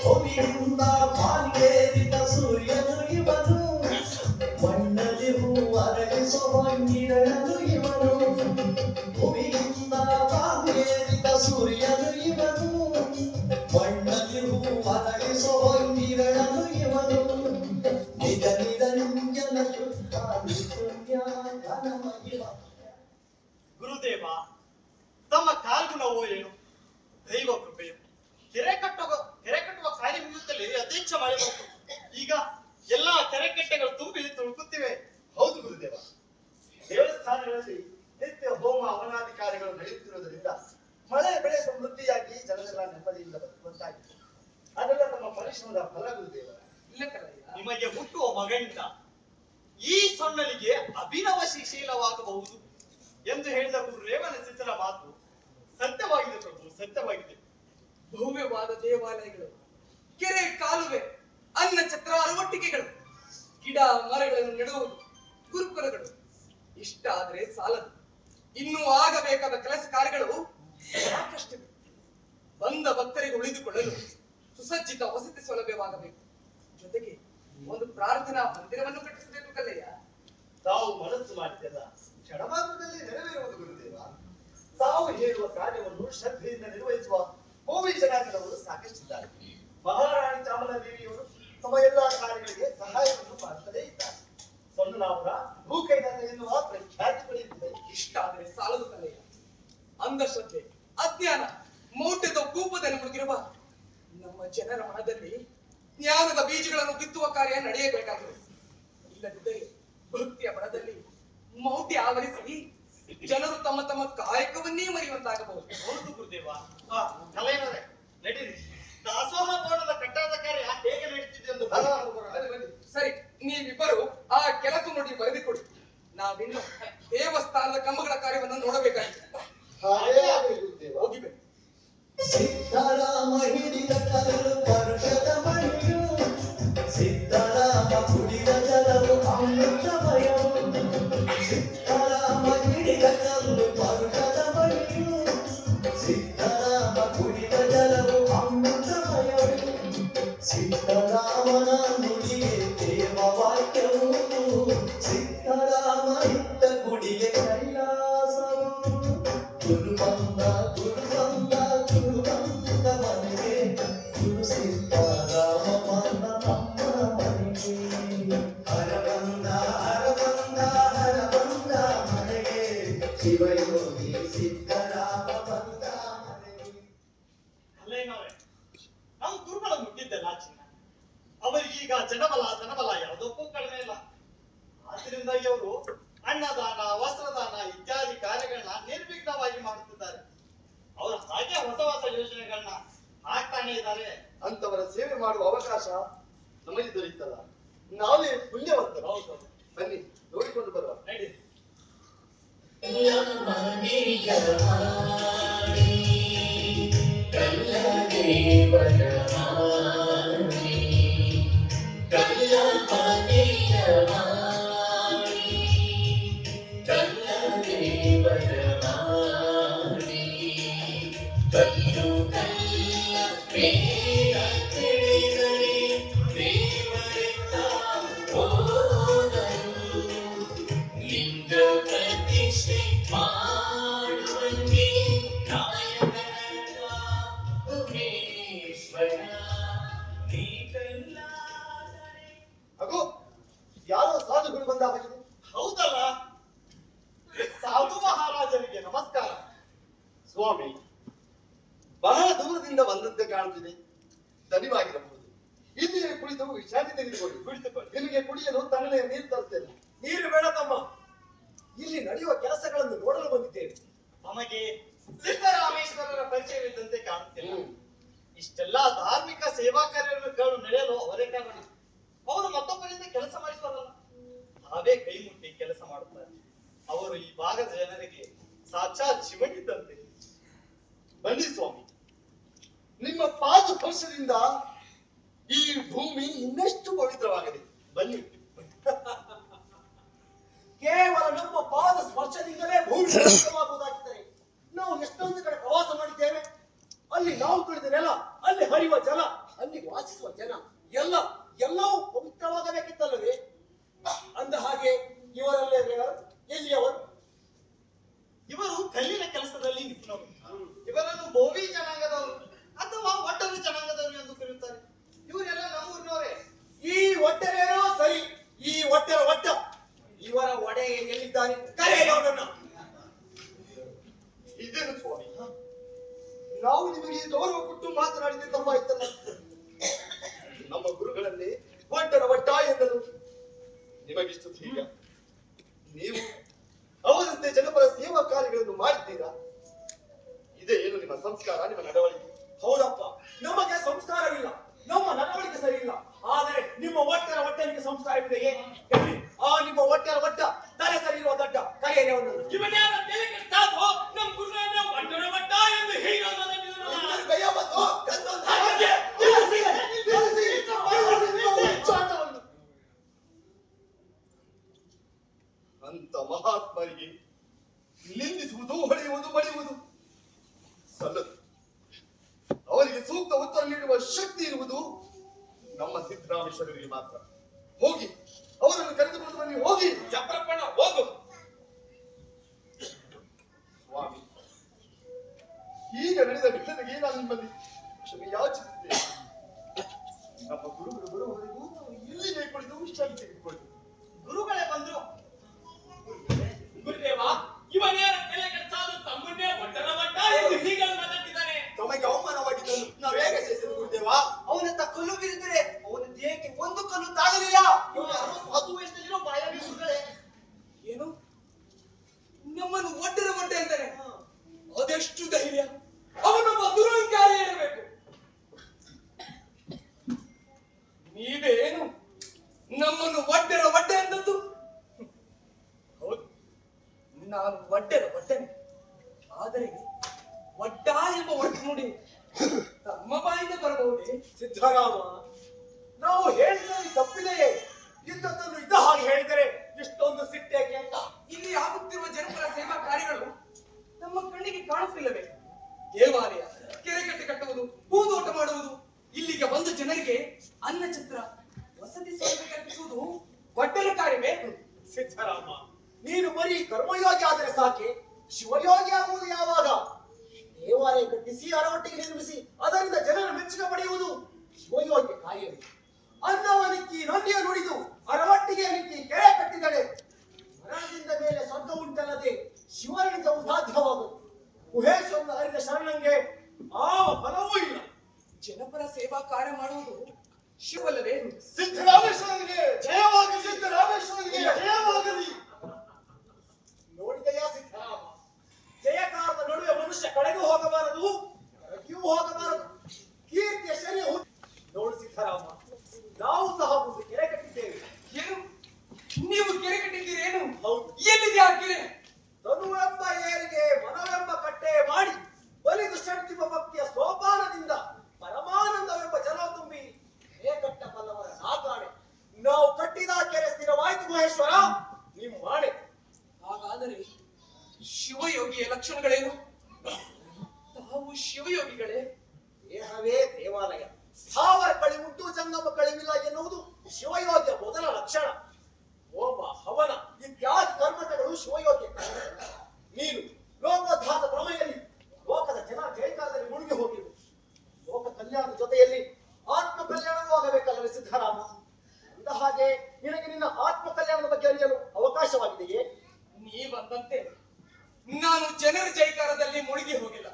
ಭೂಮಿಯಿಂದ ಬಾಲ್ಯೇರಿದ ಸೂರ್ಯನು ಇವನು, ಮಣ್ಣಲ್ಲಿ ಹೂ ಅರಳಿಸೋ ಹೊಂಗಿರಳು ಇವನು. ಭೂಮಿಯಿಂದ ಬಾಲ್ಯೇರಿದ ಸೂರ್ಯನು ಇವನು, ಮಣ್ಣಲ್ಲಿ ಹೂ ಅರಳಿಸೋ ಹೊಂಗಿರಳು ಇವನು. ನಿಜ ನಿರಂಜನ ಶುದ್ಧ ನಿಪುಣ್ಯ ಘನಮಹಿಮ. ಗುರುದೇವ, ತಮ್ಮ ಕಾಲ್ಗುಣವೋ ಏನು, ದೈವ ಕೃಪೆಯು. ಕೆರೆ ಕಟ್ಟುವ ಕಾರ್ಯ ಮುಗಿಯುತ್ತಲೇ ಯಥೇಚ್ಛ ಮಳೆ ಬಂತು. ಈಗ ಎಲ್ಲಾ ಕೆರೆಕಟ್ಟೆಗಳು ತುಂಬಿ ತುಳುಕುತ್ತಿವೆ. ಹೌದು ಗುರುದೇವ, ದೇವಸ್ಥಾನಗಳಲ್ಲಿ ನಿತ್ಯ ಹೋಮ ಹವನಾದಿ ಕಾರ್ಯಗಳು ನಡೆಯುತ್ತಿರುವುದರಿಂದ ಮಳೆ ಬೆಳೆ ಸಮೃದ್ಧಿಯಾಗಿ ಜನರೆಲ್ಲ ನೆಮ್ಮದಿಯಿಂದ ಬದುಕುವಂತಾಗಿದೆ. ಅದೆಲ್ಲ ನಮ್ಮ ಪರಿಶ್ರಮದ ಫಲ ಗುರುದೇವ. ನಿಮಗೆ ಹುಟ್ಟುವ ಮಗನಿಂದ ಈ ಸೊನ್ನಲಿಗೆ ಅಭಿನವ ಶಿಶೀಲವಾಗಬಹುದು ಎಂದು ಹೇಳಿದ ಗುರು ರೇವಣ ಸಿದ್ಧರ ಮಾತು ಸತ್ಯವಾಗಿದೆ ಪ್ರಭು, ಸತ್ಯವಾಗಿದೆ. ಭವ್ಯವಾದ ದೇವಾಲಯಗಳು, ಕೆರೆ ಕಾಲುವೆ, ಅನ್ನ ಛತ್ರ ಅರವಟ್ಟಿಕೆಗಳು, ಗಿಡ ಮರಗಳನ್ನು ನೆಡುವುದು, ಗುರುಕುಲಗಳು ಇಷ್ಟಾದರೆ ಸಾಲದು. ಇನ್ನೂ ಆಗಬೇಕಾದ ಕೆಲಸ ಕಾರ್ಯಗಳು ಸಾಕಷ್ಟಿವೆ. ಬಂದ ಭಕ್ತರಿಗೆ ಉಳಿದುಕೊಳ್ಳಲು ಸುಸಜ್ಜಿತ ವಸತಿ ಸೌಲಭ್ಯವಾಗಬೇಕು. ಜೊತೆಗೆ ಒಂದು ಪ್ರಾರ್ಥನಾ ಮಂದಿರವನ್ನು ಕಟ್ಟಿಸಬೇಕು ಕಲ್ಲಯ್ಯ. ತಾವು ಮನಸ್ಸು ಮಾಡಿದ್ದೆಲ್ಲ ಕ್ಷಣ ಮಾತ್ರದಲ್ಲಿ ನೆರವೇರುವುದು ಗುರುದೇವ. ತಾವು ಹೇಳುವ ಕಾರ್ಯವನ್ನು ಶ್ರದ್ಧೆಯಿಂದ ನಿರ್ವಹಿಸುವ ಭೂಮಿ ಜನಾಂಗದವರು ಸಾಕಷ್ಟಿದ್ದಾರೆ. ಮಹಾರಾಣಿ ಚಾಮರಾದೇವಿಯವರು ತಮ್ಮ ಎಲ್ಲಾ ಕಾರ್ಯಗಳಿಗೆ ಸಹಾಯವನ್ನು ಮಾಡುತ್ತಲೇ ಇದ್ದಾರೆ. ಸೊನ್ನಲಾಪುರ ಭೂಕೈಲಾಸ ಎನ್ನುವ ಪ್ರಖ್ಯಾತಿ ಪಡೆಯುತ್ತಿದೆ. ಇಷ್ಟಾದರೆ ಸಾಲದು ಕಲ್ಲಯ್ಯ. ಅಂಧಶ್ರದ್ಧೆ, ಅಜ್ಞಾನ, ಮೌಢ್ಯದ ಕೂಪದಲ್ಲಿ ಮುಳುಗಿರುವ ನಮ್ಮ ಜನರ ಮನದಲ್ಲಿ ಜ್ಞಾನದ ಬೀಜಗಳನ್ನು ಬಿತ್ತುವ ಕಾರ್ಯ ನಡೆಯಬೇಕಾಗಿದೆ. ಇಲ್ಲದಿದ್ದರೆ ಭಕ್ತಿಯ ಬಣದಲ್ಲಿ ಮೌಢ್ಯ ಆವರಿಸಿ ಜನರು ತಮ್ಮ ತಮ್ಮ ಕಾಯಕವನ್ನೇ ಮರೆಯುವಂತಾಗಬಹುದು. ಹೌದು ಗುರುದೇವ. ಕಲೆಯನವರೇ, ನಡೀರಿ. ದಾಸೋಹ ಭವನದ ಕಟ್ಟಡದ ಕಾರ್ಯ ಹೇಗೆ ನಡೀತಿದೆ ಎಂದು ಸರಿ, ನೀವಿಬ್ಬರು ಆ ಕೆಲಸ ನೋಡಿ ಬರೆದುಕೊಡಿ. ನಾವಿನ್ನು ದೇವಸ್ಥಾನದ ಕಂಬಗಳ ಕಾರ್ಯವನ್ನು ನೋಡಬೇಕಾಗಿದೆ. ಹೋಗಿಬೇಕು. ಸಿದ್ಧರಾಮ ಹಿಡಿದ ಕಲ್ಲು ಪರುಷದ ಮಣಿಯು, ಸಿದ್ಧರಾಮ ಕುಡಿದ ಜಲವು ಅಮೃತಮಯವು. ಸಿದ್ಧರಾಮ ಹಿಡಿದ ಕಲ್ಲು ಪರುಷದ ಮಣಿಯು, ಸಿದ್ಧರಾಮ ಕುಡಿದ ಜಲವು ಅಮೃತಮಯವು. ಸಿದ್ಧರಾಮನ ನುಡಿಗೆ ದೇವವಾಕ್ಯವು, ಸಿದ್ಧರಾಮ ಇದ್ದ ಗುಡಿಗೆ ಕೈಲಾಸವು. ಗುರುಬಂದ ಗುರುಬಂದ ಗುರುಬಂದ ಮನೆಗೆ, ಗುರು ಸಿದ್ಧರಾಮ ಬಂದ ನಮ್ಮ ಮನೆಗೆ. ಹರಬಂದ ಹರಬಂದ ಹರಬಂದ ಮನೆಗೆ, ಶಿವಯೋಗಿ ಸಿದ್ಧರಾಮ ಬಂದ ಮನೆಗೆ. ಕಲೆಯನವರೇ, ನಾವು ಗುರುಗಳ ಮುಟ್ಟಿದ್ದೆಲ್ಲ ಚಿನ್ನ. ಅವರಿಗೀಗ ಜನಬಲ ಧನಬಲ ಯಾವುದಕ್ಕೂ ಕಡಿಮೆ ಇಲ್ಲ. ಆದ್ರಿಂದಾಗಿ ಅವರು ಅನ್ನದಾನ, ವಸ್ತ್ರದಾನ ಇತ್ಯಾದಿ ಕಾರ್ಯಗಳನ್ನ ನಿರ್ವಿಘ್ನವಾಗಿ ಮಾಡುತ್ತಿದ್ದಾರೆ. ಅವರು ಹಾಗೆ ಹೊಸ ಹೊಸ ಯೋಜನೆಗಳನ್ನ ಹಾಕ್ತಾನೆ ಇದ್ದಾರೆ. ಅಂತವರ ಸೇವೆ ಮಾಡುವ ಅವಕಾಶ ನಮಗೆ ದೊರೆಯುತ್ತಲ್ಲ, ನಾವೇ ಪುಣ್ಯವಂತರು. ಹೌದು, ಬನ್ನಿ ನೋಡಿಕೊಂಡು ಬರುವ. ನಡೀರಿ. ಅಗೋ, ಯಾರೋ ಸಾಧುಗಳು ಬಂದ ಹಾಗಿದೆ. ಹೌದಲ್ಲ, ಸಾಧು ಮಹಾರಾಜರಿಗೆ ನಮಸ್ಕಾರ. ಸ್ವಾಮಿ, ಬಹಳ ದೂರದಿಂದ ಬಂದಂತೆ ಕಾಣುತ್ತಿದೆ. ದಣಿವಾಗಿರಬಹುದು. ಇಲ್ಲಿಯೇ ಕುಳಿತು ವಿಶ್ರಾಂತಿ ತೆಗೆದುಕೊಳ್ಳಿ. ಕುಳಿತುಕೊಳ್ಳಿ. ನಿಮಗೆ ಕುಡಿಯಲು ತಣ್ಣನೆಯ ನೀರು ತರುತ್ತೇನೆ. ನೀರು ಬೇಡ ತಮ್ಮ, ಇಲ್ಲಿ ನಡೆಯುವ ಕೆಲಸಗಳನ್ನು ನೋಡಲು ಬಂದಿದ್ದೇವೆ. ನಮಗೆ ಸಿದ್ದರಾಮೇಶ್ವರರ ಪರಿಚಯವಿದ್ದಂತೆ ಕಾಣುತ್ತಿಲ್ಲ. ಇಷ್ಟೆಲ್ಲಾ ಧಾರ್ಮಿಕ ಸೇವಾ ಕಾರ್ಯಗಳು ನಡೆಯಲು ಅವರೇ ಕಾರಣ. ಅವರು ಮತ್ತೊಬ್ಬರಿಂದ ಕೆಲಸ ಮಾಡಿಸುವರಲ್ಲ, ನಾವೇ ಕೈ ಮುಟ್ಟಿ ಕೆಲಸ ಮಾಡುತ್ತಾರೆ. ಅವರು ಈ ಭಾಗದ ಜನರಿಗೆ ಸಾಕ್ಷಾತ್ ಶಿವನಿದ್ದಂತೆ. ಬನ್ನಿ ಸ್ವಾಮಿ, ನಿಮ್ಮ ಪಾದ ಸ್ಪರ್ಶದಿಂದ ಈ ಭೂಮಿ ಇನ್ನಷ್ಟು ಪವಿತ್ರವಾಗಲಿ. ಬನ್ನಿ. ಕೇವಲ ನಮ್ಮ ಪಾದ ಸ್ಪರ್ಶದಿಂದಲೇ ಭೂಮಿ ಪವಿತ್ರವಾಗುವುದಾಗಿದ್ದರೆ ನಾವು ಎಷ್ಟೊಂದು ಕಡೆ ಪ್ರವಾಸ ಮಾಡಿದ್ದೇವೆ. ಅಲ್ಲಿ ನಾವು ತುಳಿದ ನೆಲ, ಅಲ್ಲಿ ಹರಿಯುವ ಜಲ, ಅಲ್ಲಿ ವಾಸಿಸುವ ಜನ ಎಲ್ಲವೂ ಪವಿತ್ರವಾಗಬೇಕಿತ್ತಲ್ಲವೇ? ಅಂದ ಹಾಗೆ ಇವರಲ್ಲೇ ಎಲ್ಲಿಯವರು? ಇವರು ಕಲ್ಲಿನ ಕೆಲಸದಲ್ಲಿ ನಿಪುಣರು. ಇವರನ್ನು ಬೋವಿ ಜನಾಂಗದವರು ಅಥವಾ ಒಟ್ಟರು ಜನಾಂಗದವರು ಎಂದು ಕರೆಯುತ್ತಾರೆ. ಇವರೆಲ್ಲ ನಮ್ಮೂರಿನವರೇ. ಈ ಒಟ್ಟರೇನೋ ಸರಿ, ಈ ಒಟ್ಟರ ಒಟ್ಟ ಇವರ ಒಡೆ ಎಲ್ಲಿದ್ದಾನೆ? ಕರೆಯಲಿ ಅವನನ್ನ. ಇದೇನು ಸ್ವಾಮಿ, ನಾವು ನಿಮಗೆ ಗೌರವ ಕೊಟ್ಟು ಮಾತನಾಡಿದ ತಪ್ಪಾಯ್ತಲ್ಲ. ನಮ್ಮ ಗುರುಗಳಲ್ಲಿ ಒಟ್ಟರ ಒಟ್ಟ ಎಂದರು. ನಿಮಗಿಷ್ಟು ಧೀರ್ಯ, ನೀವು ಅವರಂತೆ ಜನಪರ ಸೇವಾ ಕಾರ್ಯಗಳನ್ನು ಮಾಡಿದ್ದೀರಾ? ಇದೇ ಏನು ನಿಮ್ಮ ಸಂಸ್ಕಾರ, ನಿಮ್ಮ ನಡವಳಿಕೆ? ಹೌದಪ್ಪ, ನಮಗೆ ಸಂಸ್ಕಾರವಿಲ್ಲ, ನಮ್ಮ ನಡವಳಿಕೆ ಸರಿ ಇಲ್ಲ. ಆದರೆ ನಿಮ್ಮ ಒಟ್ಟರ ಒಟ್ಟನಿಗೆ ಸಂಸ್ಕಾರವಿದೆಯೇ? ಎಲ್ಲಿ ಆ ನಿಮ್ಮ ಒಟ್ಟರ ಒಟ್ಟ ತಲೆ ಸರಿ ಇರುವ ದಡ್ಡ ಕರೆಯಲಿ ಅವನನ್ನು. ಇವನ್ಯಾರ ತಲೆ ಕೆಟ್ಟಾದೋ ನಮ್ಮ ಗುರುಗಳನ್ನ ಒಟ್ಟರ ಒಟ್ಟ ಎಂದು ಹೀಗೆ ಎಲ್ಲರೂ ಕೈಯ ಬಂದು ಗಂಧವನ್ನು ಹಾಗೆ ಚಾಟವನ್ನು. ಅಂತ ಮಹಾತ್ಮರಿಗೆ ನಿಂದಿಸುವುದು, ಹೊಡೆಯುವುದು, ಬಡಿಯುವುದು ಸಲ್ಲದು. ಅವರಿಗೆ ಸೂಕ್ತ ಉತ್ತರ ನೀಡುವ ಶಕ್ತಿ ಇರುವುದು ನಮ್ಮ ಸಿದ್ದರಾಮೇಶ್ವರರಿಗೆ ಮಾತ್ರ. ಹೋಗಿ ಅವರನ್ನು ಕರೆದುಕೊಂಡು ಬನ್ನಿ, ಹೋಗಿ. ಚಪ್ರಪ್ಪಣ ಹೋಗು. ಸ್ವಾಮಿ, ಈಗ ನಡೆದ ಘಟನೆಗೆ ನಾನು ನಿಮ್ಮಲ್ಲಿ ಕ್ಷಮೆ ಯಾಚಿಸುತ್ತೇನೆ. ನಮ್ಮ ಗುರುಗಳು ಬರುವವರೆಗೂ ನಾವು ಇಲ್ಲಿಗೆ ಕುಳಿತು ವಿಶ್ರಾಂತಿ ತೆಗೆದುಕೊಳ್ಳಿ. ಗುರುಗಳೇ ಬಂದ್ರು. ಗುರುದೇವ, ಇವನ್ಯಾರ ತಲೆ ಕೆಟ್ಟಾದೋ ತಮ್ಮನ್ನೇ ಒಟ್ಟರ ಒಟ್ಟ ಎಂದು ಹೀಗೆ ಮಾತಾಡ್ತಿದ್ದಾನೆ. ತಮಗೆ ಅವಮಾನವಾಗಿದ್ದನ್ನು ನಾವು ಹೇಗೆ ಸೇರಿಸಲು ಗುರುದೇವ? ಅವನಂತ ಕಲ್ಲು ಬಿರಿದರೆ ಅವನ ದೇಹಕ್ಕೆ ಒಂದು ಕಲ್ಲು ತಾಗಲಿಲ್ಲ. ಅದು ವಯಸ್ಸಲ್ಲಿರೋ ಬಾಯಾಗಿ ಗುರುಗಳೇ. ಏನು, ನಮ್ಮನ್ನು ಒಟ್ಟರ ಒಟ್ಟೆ ಅಂತಾನೆ? ಅದೆಷ್ಟು ಧೈರ್ಯ! ಅವನೊಬ್ಬ ದುರಹಂಕಾರಿ ಇರಬೇಕು. ನೀವೇನು ನಮ್ಮನ್ನು ಒಡ್ಡರ ಒಡ್ಡೆ ಅಂದದ್ದು? ಹೌದು, ನಾನು ಒಡ್ಡರ ಒಡ್ಡನೆ. ಆದರೆ ಒಡ್ಡ ಎಂಬ ಒಟ್ಟು ನುಡಿ ತಮ್ಮ ಬಾಯಿಂದ ಬರಬಹುದೇ? ಸಿದ್ಧರಾಮ, ನಾವು ಹೇಳಿದಲ್ಲಿ ತಪ್ಪಿದೆಯೇ? ಇದ್ದದ್ದನ್ನು ಇದ್ದ ಹಾಗೆ ಹೇಳಿದರೆ ಇಷ್ಟೊಂದು ಸಿಟ್ಟೇಕೆ? ಇಲ್ಲಿ ಆಗುತ್ತಿರುವ ಜನಪರ ಸೇವಾ ಕಾರ್ಯಗಳು ನಮ್ಮ ಕಣ್ಣಿಗೆ ಕಾಣುತ್ತಿಲ್ಲವೇ? ದೇವಾಲಯ, ಕೆರೆಕಟ್ಟೆ ಕಟ್ಟುವುದು, ಹೂದೋಟ ಮಾಡುವುದು, ಇಲ್ಲಿಗೆ ಬಂದ ಜನರಿಗೆ ಅನ್ನ ಛತ್ರ, ವಸತಿ ಸೌಲಭ್ಯ ಕಲ್ಪಿಸುವುದು ಒಡ್ಡರ ಕಾರ್ಯವೇ? ಸಿದ್ಧರಾಮ, ನೀನು ಬರೀ ಕರ್ಮಯೋಗಿ ಆದರೆ ಸಾಕೆ, ಶಿವಯೋಗಿ ಆಗುವುದು ಯಾವಾಗ? ದೇವಾಲಯ ಕಟ್ಟಿಸಿ ಅರವಟ್ಟಿಗೆ ನಿರ್ಮಿಸಿ ಅದರಿಂದ ಜನರ ಮೆಚ್ಚುಗೆ ಪಡೆಯುವುದು ಶಿವಯೋಗ್ಯ ಕಾರ್ಯವೇ. ಅನ್ನವನಿಕ್ಕಿ ನೊಂದಿಯ ನುಡಿದು ಅರವಟ್ಟಿಗೆ ನಿಕ್ಕಿ ಕೆರೆ ಕಟ್ಟಿದಳೆ. ಮರಣದಿಂದ ಮೇಲೆ ಸ್ವರ್ಗ ಉಂಟಲ್ಲದೆ ಶಿವನಿಂದವು ಸಾಧ್ಯವಾಗದು. ಗುಹೇಶ್ವರನ ಹರಿದ ಶರಣಂಗೆ ಆ ಫಲವೂ ಇಲ್ಲ. ಜನಪರ ಸೇವಾ ಕಾರ್ಯ ಮಾಡುವುದು ಶಿವಲ್ಲವೇ? ಸಿದ್ದರಾಮೇಶ್ವರನಿಗೆ ಜಯವಾಗಲಿ! ಸಿದ್ದರಾಮೇಶ್ವರನಿಗೆ ಜಯವಾಗಲಿ! ನೋಡಿದೆಯಾ ಸಿದ್ಧರಾಮ, ಜಯಕಾರದ ನಡುವೆ ಮನುಷ್ಯ ಕಳೆದು ಹೋಗಬಾರದು, ಕರಗಿಯೂ ಹೋಗಬಾರದು. ಕೀರ್ತಿಯ ಶರೀರ ನೋಡು ಸಿದ್ಧರಾಮ, ನಾವು ಸಹ ಒಂದು ಕೆರೆ ಕಟ್ಟಿದ್ದೇವೆ. ಏನು, ನೀವು ಕೆರೆ ಕಟ್ಟಿದ್ದೀರೇನು? ಹೌದು, ಎಲ್ಲಿದೆ ಆ ಕೆರೆ? ತನುವೆಂಬ ಏರಿಗೆ ಮನವೆಂಬ ಕಟ್ಟೆ ಮಾಡಿ ಬಲಿದು ಷಡ್ತಿಪ ಭಕ್ತಿಯ ಸೋಪಾನದಿಂದ ಪರಮಾನಂದವೆಂಬ ಜಲ ತುಂಬಿ ಕೆರೆ ಕಟ್ಟ ಬಲ್ಲವರ ನಾಗಾಣೆ. ನಾವು ಕಟ್ಟಿದ ಕೆರೆ ಸ್ಥಿರವಾಯಿತು ಮಹೇಶ್ವರ, ನಿಮ್ಮ ಮಾಡೆ. ಹಾಗಾದರೆ ಶಿವಯೋಗಿಯ ಲಕ್ಷಣಗಳೇನು? ತಾವು ಶಿವಯೋಗಿಗಳೇ? ದೇಹವೇ ದೇವಾಲಯ, ಸ್ಥಾವರ ಕಳಿವುಂಟು ಜಂಗಮ ಕಳಿವಿಲ್ಲ ಎನ್ನುವುದು ಶಿವಯೋಗ್ಯ ಮೊದಲ ಲಕ್ಷಣ. ಹೋಮ ಹವನ ಇತ್ಯಾದಿ ಕರ್ಮಗಳು ಶಿವಯೋಗ್ಯ. ನೀನು ಲೋಕೋದ್ಧಾತ ಪ್ರಮೇಯಲ್ಲಿ ಲೋಕದ ಜನ ಜಯಕಾಲದಲ್ಲಿ ಮುಳುಗಿ ಹೋಗಿರು. ಲೋಕ ಕಲ್ಯಾಣದ ಜೊತೆಯಲ್ಲಿ ಆತ್ಮ ಕಲ್ಯಾಣವೂ ಆಗಬೇಕಲ್ಲವೇ ಸಿದ್ಧರಾಮ? ಅಂದ ಹಾಗೆ ನಿನಗೆ ನಿನ್ನ ಆತ್ಮ ಕಲ್ಯಾಣದ ಬಗ್ಗೆ ಅರಿಯಲು ಅವಕಾಶವಾಗಿದೆಯೇ? ನೀವಂದಂತೆ ನಾನು ಜನರ ಜೈಕಾರದಲ್ಲಿ ಮುಳುಗಿ ಹೋಗಿಲ್ಲ.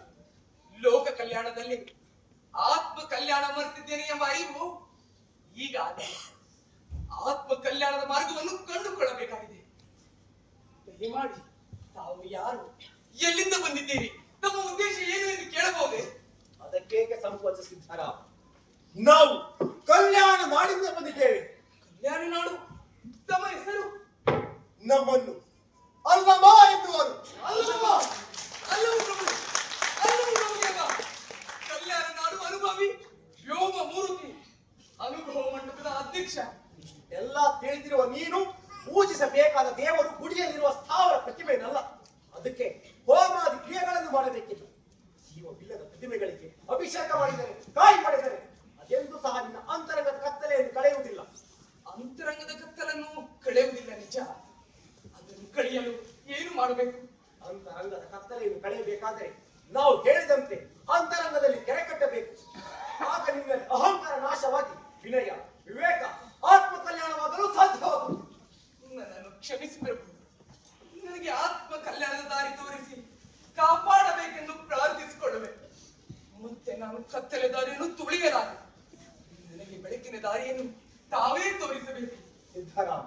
ಲೋಕ ಕಲ್ಯಾಣದಲ್ಲಿ ಆತ್ಮ ಕಲ್ಯಾಣ ಮರೆತಿದ್ದೇನೆ ಎಂಬ ಅರಿವು ಈಗ ಆಗಿದೆ. ಆತ್ಮ ಕಲ್ಯಾಣದ ಮಾರ್ಗವನ್ನು ಕಂಡುಕೊಳ್ಳಬೇಕಾಗಿದೆ. ದಯಮಾಡಿ ತಾವು ಯಾರು, ಎಲ್ಲಿಂದ ಬಂದಿದ್ದೀರಿ, ತಮ್ಮ ಉದ್ದೇಶ ಏನು ಎಂದು ಕೇಳಬಹುದೇ? ಅದಕ್ಕೇಕೆ ಸಂಕೋಚ ಸಿದ್ಧರಾಮ? ನಾವು ಕಲ್ಯಾಣ ನಾಡಿಂದ ಬಂದಿದ್ದೇವೆ. ಕಲ್ಯಾಣ ನಾಡು? ತಮ್ಮ ಹೆಸರು? ನಮ್ಮನ್ನು ಅಲ್ಲಮ್ಮ ಎನ್ನುವರು. ಅಲ್ಲಮ್ಮ, ಅಲ್ಲವು ಪ್ರಭು, ಅಲ್ಲವು ಪ್ರಭುದೇವ. ಕಲ್ಯಾಣ ನಾಡು ಅನುಭವಿ ವ್ಯೋಮ ಮೂರ್ತಿ, ಅನುಭವ ಮಂಟಪದ ಅಧ್ಯಕ್ಷ. ಎಲ್ಲ ತಿಳಿದಿರುವ ನೀನು ಪೂಜಿಸಬೇಕಾದ ದೇವರು ಗುಡಿಯಲ್ಲಿರುವ ಸ್ಥಾವರ ಪ್ರತಿಮೆನಲ್ಲ. ಅದಕ್ಕೆ ಹೋಮಾದಿ ಕ್ರಿಯೆಗಳನ್ನು ಮಾಡಬೇಕಿಲ್ಲ. ಜೀವವಿಲ್ಲದ ಪ್ರತಿಮೆಗಳಿಗೆ ಅಭಿಷೇಕ ಮಾಡಿದರೆ ಕಾಯಿ ಪಡೆದರೆ ಅದೆಂದೂ ಸಹ ನಿನ್ನ ಅಂತರಂಗದ ಕತ್ತಲೆಯನ್ನು ಕಳೆಯುವುದಿಲ್ಲ. ಅಂತರಂಗದ ಕತ್ತಲನ್ನು ಕಳೆಯುವುದಿಲ್ಲ ನಿಜ. ಅದನ್ನು ಕಳೆಯಲು ಏನು ಮಾಡಬೇಕು? ಅಂತರಂಗದ ಕತ್ತಲೆಯನ್ನು ಕಳೆಯಬೇಕಾದರೆ ನಾವು ಹೇಳಿದಂತೆ ಅಂತರಂಗದಲ್ಲಿ ಕೆರೆ ಕಟ್ಟಬೇಕು. ಆಗ ನಿನ್ನಲ್ಲಿ ಅಹಂಕಾರ ನಾಶವಾಗಿ ವಿನಯ, ವಿವೇಕ, ಆತ್ಮ ಕಲ್ಯಾಣವಾಗಲು ಸಾಧ್ಯವಾಗುವುದು. ನನ್ನನ್ನು ಕ್ಷಮಿಸಿ ಪ್ರಭು. ನನಗೆ ಆತ್ಮ ಕಲ್ಯಾಣದ ದಾರಿ ತೋರಿಸಿ ಕಾಪಾಡಬೇಕೆಂದು ಪ್ರಾರ್ಥಿಸಿಕೊಳ್ಳುವೆ. ಮತ್ತೆ ನಾನು ಕತ್ತಲೆ ದಾರಿಯನ್ನು ತುಳಿಯಲಾರೆ. ನನಗೆ ಬೆಳಕಿನ ದಾರಿಯನ್ನು ತಾವೇ ತೋರಿಸಬೇಕು. ಸಿದ್ಧರಾಮ,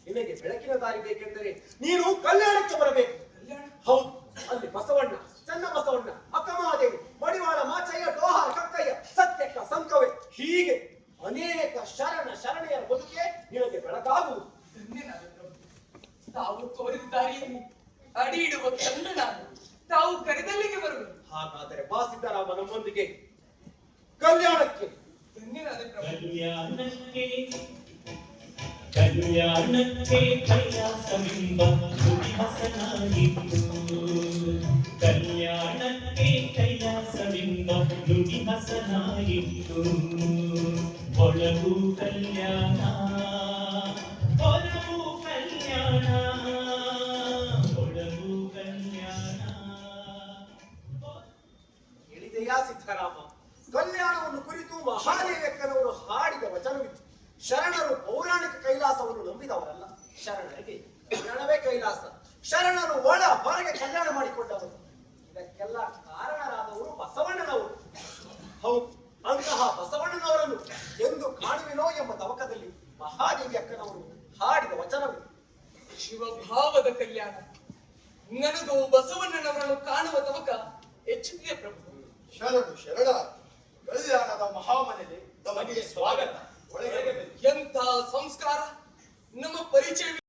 ನಿನಗೆ ಬೆಳಕಿನ ದಾರಿ ಬೇಕೆಂದರೆ ನೀನು ಕಲ್ಯಾಣಕ್ಕೆ ಬರಬೇಕು. ಕಲ್ಯಾಣ? ಹೌದು, ಅಲ್ಲಿ ಬಸವಣ್ಣ, ಚನ್ನ ಬಸವಣ್ಣ, ಅಕ್ಕಮಹಾದೇವಿ, ಮಡಿವಾಳ ಮಾಚಯ್ಯ, ಡೋಹಾರ ಕಕ್ಕಯ್ಯ, ಸತ್ಯಕ್ಕ ಸಂಕವೆ, ಹೀಗೆ ಅನೇಕ ಶರಣೆಯರ ಬದುಕೆ ನಿನಗೆ ಬೆಳಕಾಗುವುದು. ಧನ್ಯನಾದ ಪ್ರಭು. ತಾವು ತೋರಿದ ದಾರಿಯಲ್ಲಿ ಅಡಿ ಇಡುವ ಕಣ್ಣ ನಾನು. ತಾವು ಕರೆದಲ್ಲಿಗೆ ಬರುವೆ. ಹಾಗಾದರೆ ಬಾ ಸಿದ್ದರಾಮ ನಮ್ಮೊಂದಿಗೆ ಕಲ್ಯಾಣಕ್ಕೆ. ಧನ್ಯನಾದ ಪ್ರಭು. ಕಲ್ಯಾಣಕ್ಕೆ ಕೈಲಾಸವೆಂಬ ನುಡಿಹಸನಾಗಿತ್ತು. ಕಲ್ಯಾಣಕ್ಕೆ ಕೈಲಾಸವೆಂಬ ನುಡಿಹಸನಾಗಿತ್ತು. ಒಳಗೂ ಕಲ್ಯಾಣ, ಹೊರಗೂ ಕಲ್ಯಾಣ, ಒಳಗೂ ಕಲ್ಯಾಣ. ಹೇಳಿದೆಯಾ ಸಿದ್ದರಾಮ? ಕಲ್ಯಾಣವನ್ನು ಕುರಿತು ಮಹಾದೇವಕ್ಕನವರು ಹಾಡಿದ ವಚನವಿತ್ತು. ಶರಣರು ಪೌರಾಣಿಕ ಕೈಲಾಸವನ್ನು ನಂಬಿದವರಲ್ಲ. ಶರಣರಿಗೆ ಕಲ್ಯಾಣವೇ ಕೈಲಾಸ. ಶರಣರು ಒಳ ಹೊರಗೆ ಕಲ್ಯಾಣ ಮಾಡಿಕೊಂಡವರು. ಇದಕ್ಕೆಲ್ಲ ಕಾರಣರಾದವರು ಬಸವಣ್ಣನವರು. ಹೌದು, ಅಂತಹ ಬಸವಣ್ಣನವರನ್ನು ಎಂದು ಕಾಣುವೆನೋ ಎಂಬ ತವಕದಲ್ಲಿ ಮಹಾದೇವಿ ಅಕ್ಕನವರು ಹಾಡಿದ ವಚನವಿತ್ತು. ಶಿವಭಾವದ ಕಲ್ಯಾಣ. ನನಗೂ ಬಸವಣ್ಣನವರನ್ನು ಕಾಣುವ ತವಕ ಹೆಚ್ಚುತ್ತಿದೆ ಪ್ರಭು. ಶರಣು ಶರಣ, ಕಲ್ಯಾಣದ ಮಹಾಮನೆಗೆ ನಮಗೆ ಸ್ವಾಗತ. ಒಳಗೆ ಬನ್ನಿ. ಎಂಥ ಸಂಸ್ಕಾರ! ನಮ್ಮ ಪರಿಚಯ